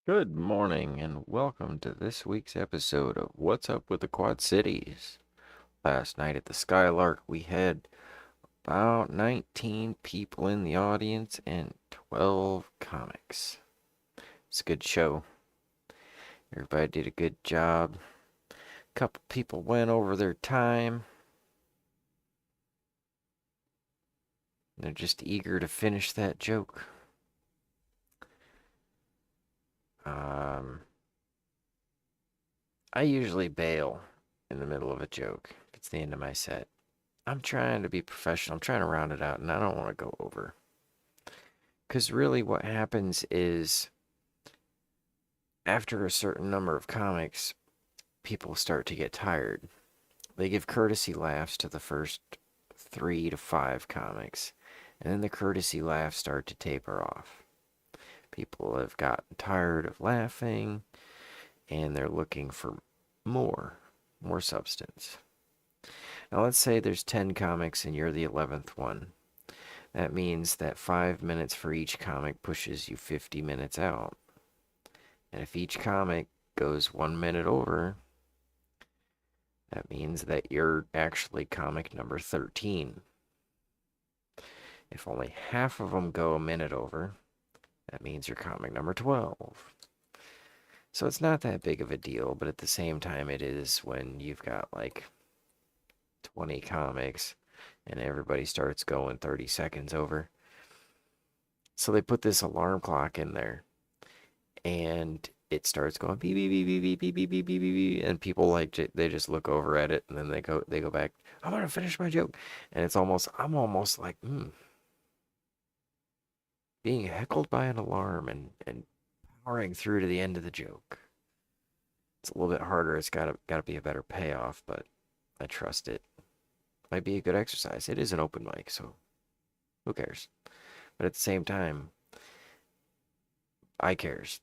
Good morning and welcome to this week's episode of What's Up with the Quad Cities. Last night at the Skylark, we had about 19 people in the audience and 12 comics. It's a good show. Everybody did a good job. A couple people went over their time. They're just eager to finish that joke. I usually bail in the middle of a joke if it's the end of my set. I'm trying to be professional. I'm trying to round it out, and I don't want to go over. Because really, what happens is after a certain number of comics, people start to get tired. They give courtesy laughs to the first 3 to 5 comics, and then the courtesy laughs start to taper off. People have gotten tired of laughing, and they're looking for more substance. Now, let's say there's 10 comics and you're the 11th one. That means that 5 minutes for each comic pushes you 50 minutes out. And if each comic goes 1 minute over, that means that you're actually comic number 13. If only half of them go a minute over, that means you're comic number 12. So it's not that big of a deal, but at the same time it is when you've got like 20 comics and everybody starts going 30 seconds over. So they put this alarm clock in there and it starts going beep beep beep beep beep beep beep beep beep beep, and people like they just look over at it and then they go back. I'm gonna finish my joke, and I'm almost like being heckled by an alarm and powering through to the end of the joke. It's a little bit harder. It's gotta be a better payoff, but I trust it. Might be a good exercise. It is an open mic, so who cares? But at the same time, I cares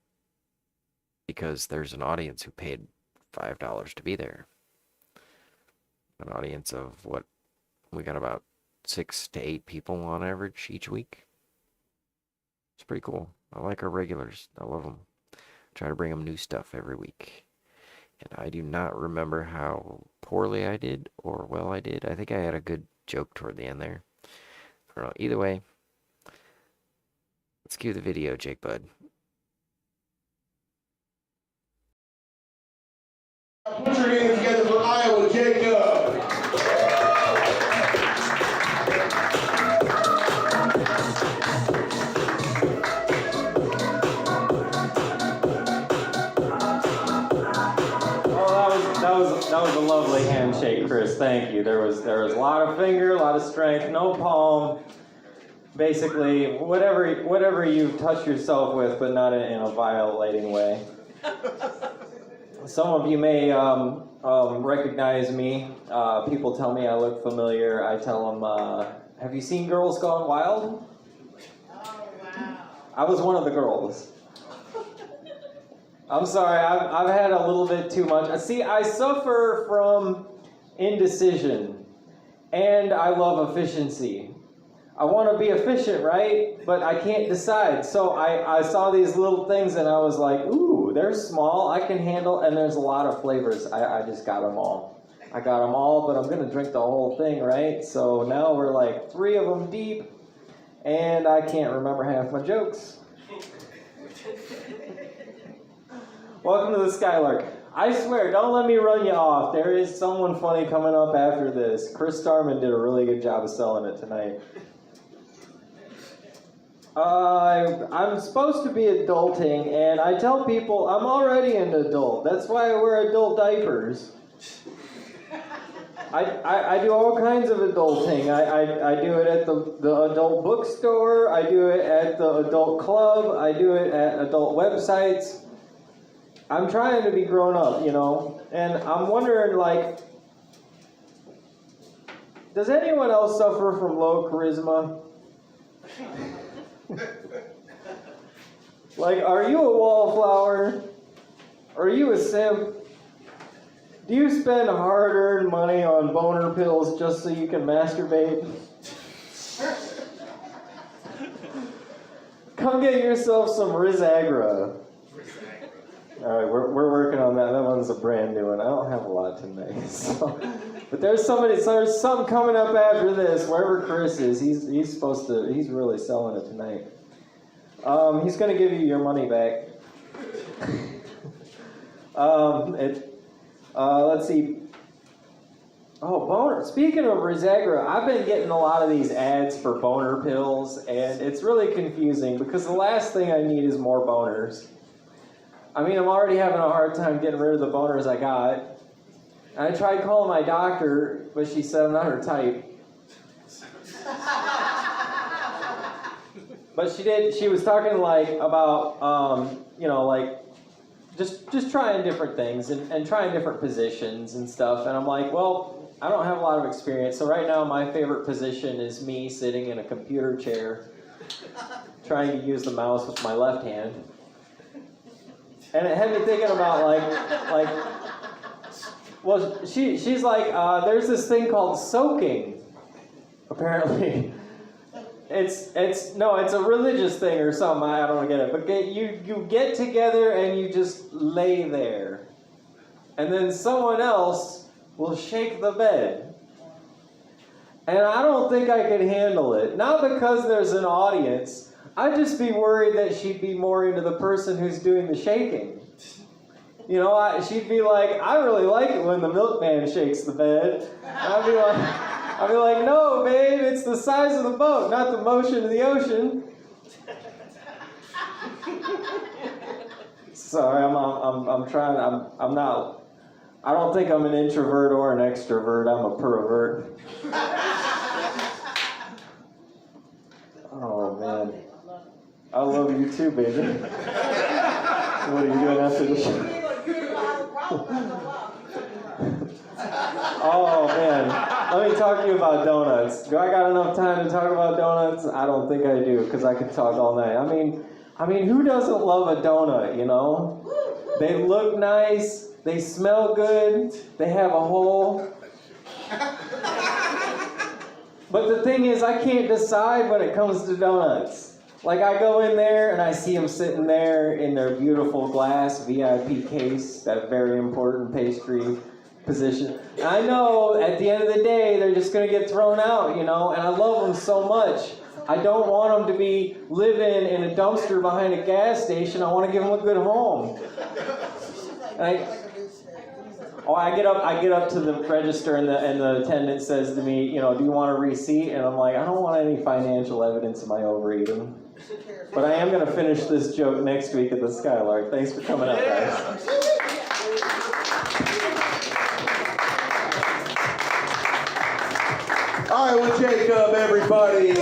because there's an audience who paid $5 to be there. An audience of what? We got about 6 to 8 people on average each week. It's pretty cool. I like our regulars. I love them. Try to bring them new stuff every week. And I do not remember how poorly I did or well I did. I think I had a good joke toward the end there. I don't know. Either way, let's cue the video, Jake Bud. Put your hands together for Iowa, Jacob. That was a lovely handshake, Chris. Thank you. There was a lot of finger, a lot of strength, no palm. Basically, whatever you touch yourself with, but not in a violating way. Some of you may recognize me. People tell me I look familiar. I tell them, have you seen Girls Gone Wild? Oh, wow. I was one of the girls. I'm sorry, I've had a little bit too much. See, I suffer from indecision, and I love efficiency. I want to be efficient, right? But I can't decide. So I saw these little things, and I was like, ooh, they're small, I can handle, and there's a lot of flavors. I just got them all. I got them all, but I'm going to drink the whole thing, right? So now we're like 3 of them deep, and I can't remember half my jokes. Welcome to the Skylark. I swear, don't let me run you off. There is someone funny coming up after this. Chris Starman did a really good job of selling it tonight. I'm supposed to be adulting, and I tell people I'm already an adult. That's why I wear adult diapers. I do all kinds of adulting. I do it at the adult bookstore. I do it at the adult club. I do it at adult websites. I'm trying to be grown up, you know, and I'm wondering, like, does anyone else suffer from low charisma? Like, are you a wallflower? Are you a simp? Do you spend hard-earned money on boner pills just so you can masturbate? Come get yourself some Rizagra. All right, we're working on that. That one's a brand new one. I don't have a lot tonight, so. But there's something coming up after this. Wherever Chris is, he's really selling it tonight. He's going to give you your money back. Let's see. Oh, boner. Speaking of Rizagra, I've been getting a lot of these ads for boner pills, and it's really confusing because the last thing I need is more boners. I mean, I'm already having a hard time getting rid of the boners I got. And I tried calling my doctor, but she said I'm not her type. But she was talking like about, like just trying different things and trying different positions and stuff. And I'm like, well, I don't have a lot of experience. So right now my favorite position is me sitting in a computer chair, trying to use the mouse with my left hand. And it had me thinking about well, she's like, there's this thing called soaking, apparently. It's a religious thing or something. I don't get it. But you get together and you just lay there, and then someone else will shake the bed. And I don't think I could handle it. Not because there's an audience. I'd just be worried that she'd be more into the person who's doing the shaking. You know, she'd be like, I really like it when the milkman shakes the bed. I'd be like, no, babe, it's the size of the boat, not the motion of the ocean. Sorry, I'm trying. I'm not. I don't think I'm an introvert or an extrovert. I'm a pervert. Oh man, I love you too, baby. What are you doing after the show? Oh man, let me talk to you about donuts. Do I got enough time to talk about donuts? I don't think I do, because I could talk all night. I mean, who doesn't love a donut, you know? They look nice, they smell good, they have a hole. But the thing is, I can't decide when it comes to donuts. Like, I go in there and I see them sitting there in their beautiful glass VIP case, that very important pastry position. And I know at the end of the day, they're just going to get thrown out, you know, and I love them so much. I don't want them to be living in a dumpster behind a gas station. I want to give them a good home. And I get up to the register and the attendant says to me, you know, do you want a receipt? And I'm like, I don't want any financial evidence of my overeating. But I am going to finish this joke next week at the Skylark. Thanks for coming up, guys. Iowa Jacob, everybody.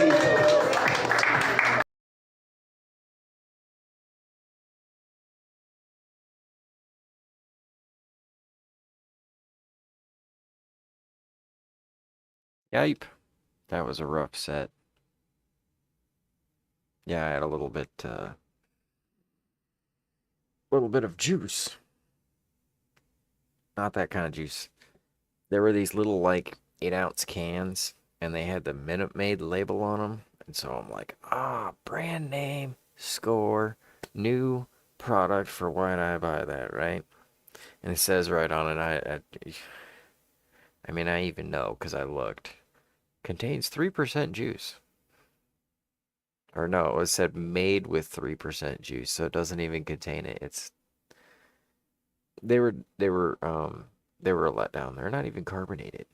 Yipe. That was a rough set. Yeah, I had a little bit of juice. Not that kind of juice. There were these little, like, 8-ounce cans, and they had the Minute Maid label on them. And so I'm like, brand name, score, new product, for why did I buy that, right? And it says right on it, I mean, I even know, because I looked. Contains 3% juice. Or no, it said made with 3% juice, so it doesn't even contain it. They were a letdown. They're not even carbonated.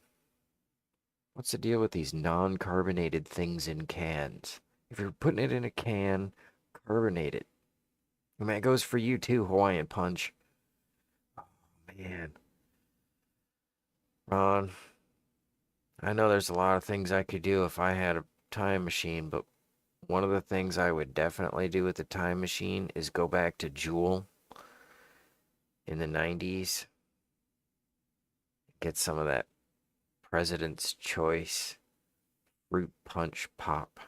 What's the deal with these non-carbonated things in cans? If you're putting it in a can, carbonate it. I mean, it goes for you too, Hawaiian Punch. Oh, man. Ron, I know there's a lot of things I could do if I had a time machine, but one of the things I would definitely do with the time machine is go back to Jewel in the 90s. Get some of that President's Choice fruit punch pop.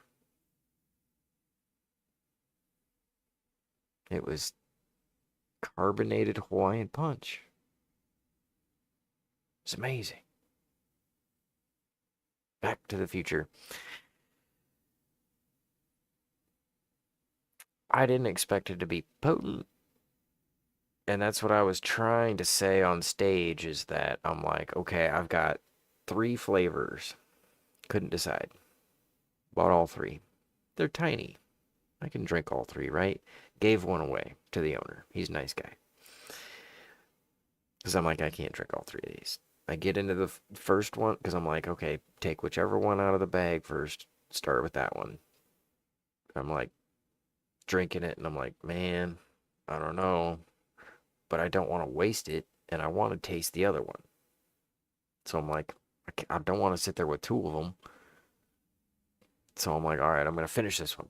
It was carbonated Hawaiian Punch. It's amazing. Back to the Future. I didn't expect it to be potent, And that's what I was trying to say on stage is that I'm like, okay, I've got 3 flavors. Couldn't decide. Bought all 3. They're tiny. I can drink all 3, right? Gave one away to the owner. He's a nice guy. Because I'm like, I can't drink all 3 of these. I get into the first one because I'm like, okay, take whichever one out of the bag first. Start with that one. I'm like drinking it and I'm like, man, I don't know. But I don't want to waste it and I want to taste the other one. So I'm like, I don't want to sit there with 2 of them. So I'm like, all right, I'm going to finish this one.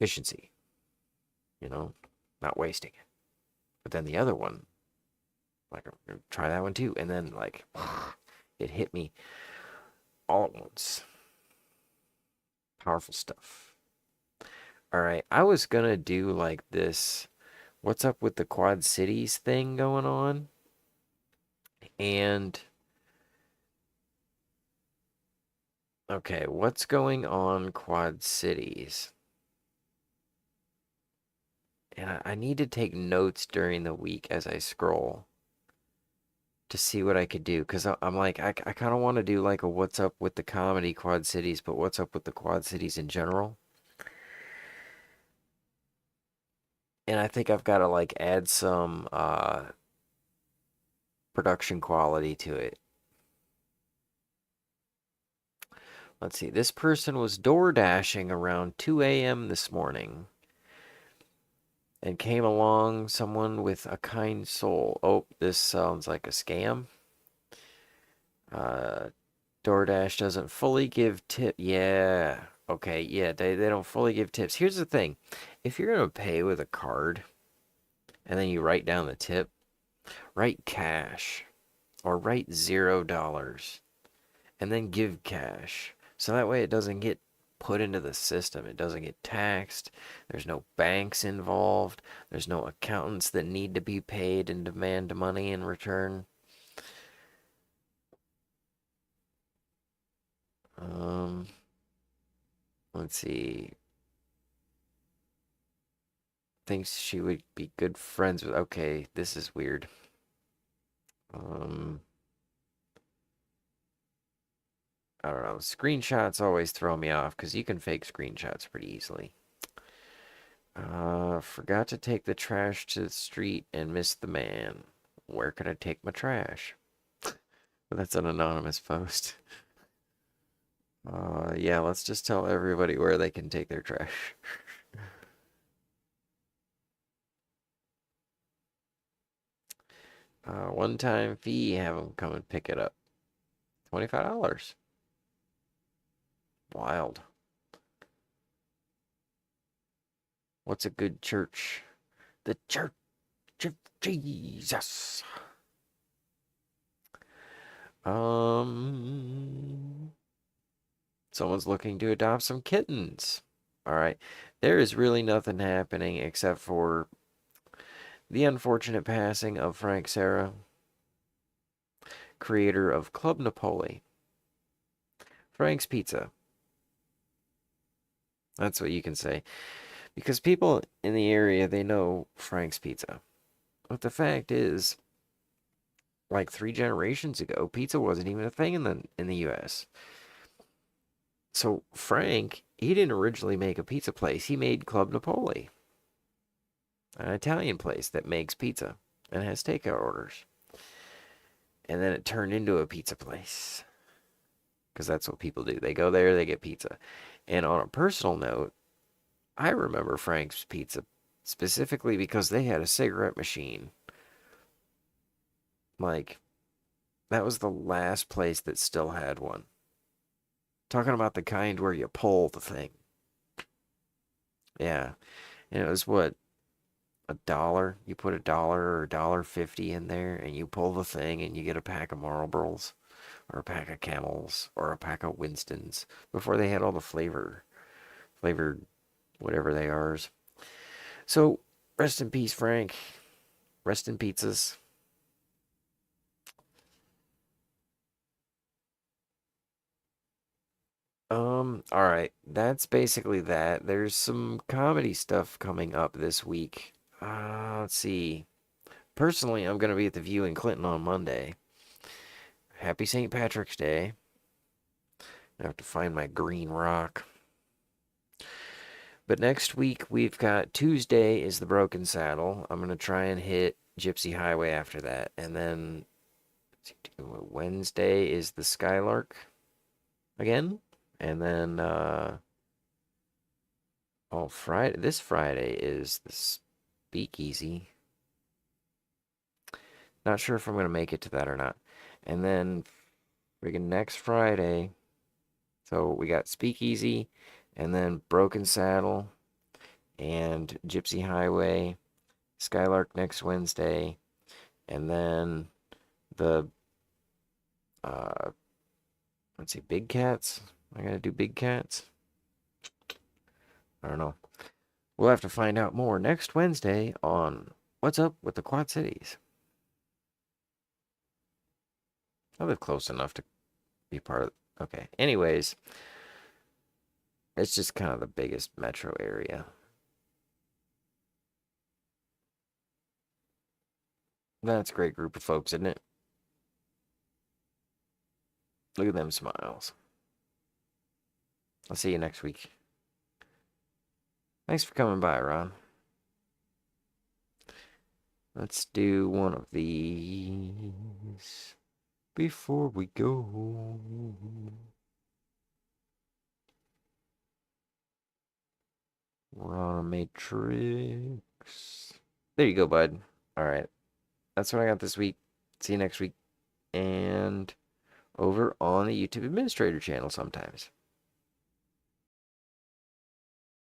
Efficiency, not wasting it. But then the other one, like, I'm going to try that one too. And then, like, it hit me all at once. Powerful stuff. All right, I was going to do like this, what's up with the Quad Cities thing going on? And, okay, what's going on Quad Cities? And I need to take notes during the week as I scroll to see what I could do. Because I'm like, I kind of want to do like a what's up with the comedy Quad Cities, but what's up with the Quad Cities in general. And I think I've got to like add some production quality to it. Let's see. This person was door dashing around 2 a.m. this morning and came along someone with a kind soul. Oh, this sounds like a scam. Uh, DoorDash doesn't fully give tip. Yeah. Okay. Yeah, they don't fully give tips. Here's the thing. If you're going to pay with a card and then you write down the tip, write cash or write $0 and then give cash. So that way it doesn't get put into the system. It doesn't get taxed. There's no banks involved. There's no accountants that need to be paid and demand money in return. Let's see. Thinks she would be good friends with. Okay, this is weird. I don't know. Screenshots always throw me off because you can fake screenshots pretty easily. Forgot to take the trash to the street and missed the man. Where can I take my trash? That's an anonymous post. Yeah, let's just tell everybody where they can take their trash. One-time fee, have them come and pick it up. $25. Wild. What's a good church? The Church of Jesus. Someone's looking to adopt some kittens. All right. There is really nothing happening except for the unfortunate passing of Frank Serra, creator of Club Napoli. Frank's Pizza. That's what you can say. Because people in the area, they know Frank's Pizza. But the fact is, like 3 generations ago, pizza wasn't even a thing in the US. So Frank, he didn't originally make a pizza place. He made Club Napoli, an Italian place that makes pizza and has takeout orders. And then it turned into a pizza place. Because that's what people do. They go there, they get pizza. And on a personal note, I remember Frank's Pizza specifically because they had a cigarette machine. Like, that was the last place that still had one. Talking about the kind where you pull the thing. Yeah. And it was what? $1? You put $1 or $1.50 in there and you pull the thing and you get a pack of Marlboros or a pack of Camels or a pack of Winstons before they had all the flavored whatever they are. So, rest in peace, Frank. Rest in pizzas. All right. That's basically that. There's some comedy stuff coming up this week. Let's see. Personally, I'm gonna be at the View in Clinton on Monday. Happy St. Patrick's Day. I have to find my green rock. But next week we've got Tuesday is the Broken Saddle. I'm gonna try and hit Gypsy Highway after that, and then Wednesday is the Skylark again, and then Friday. This Friday is the Speakeasy. Not sure if I'm gonna make it to that or not. And then freaking next Friday, so we got Speakeasy, and then Broken Saddle, and Gypsy Highway, Skylark next Wednesday, and then the let's see, Big Cats. I gotta do Big Cats. I don't know. We'll have to find out more next Wednesday on What's Up with the Quad Cities. I live close enough to be part of. Okay. Anyways, it's just kind of the biggest metro area. That's a great group of folks, isn't it? Look at them smiles. I'll see you next week. Thanks for coming by, Ron. Let's do one of these before we go. We're on a matrix. There you go, bud. All right. That's what I got this week. See you next week. And over on the YouTube Administrator channel sometimes.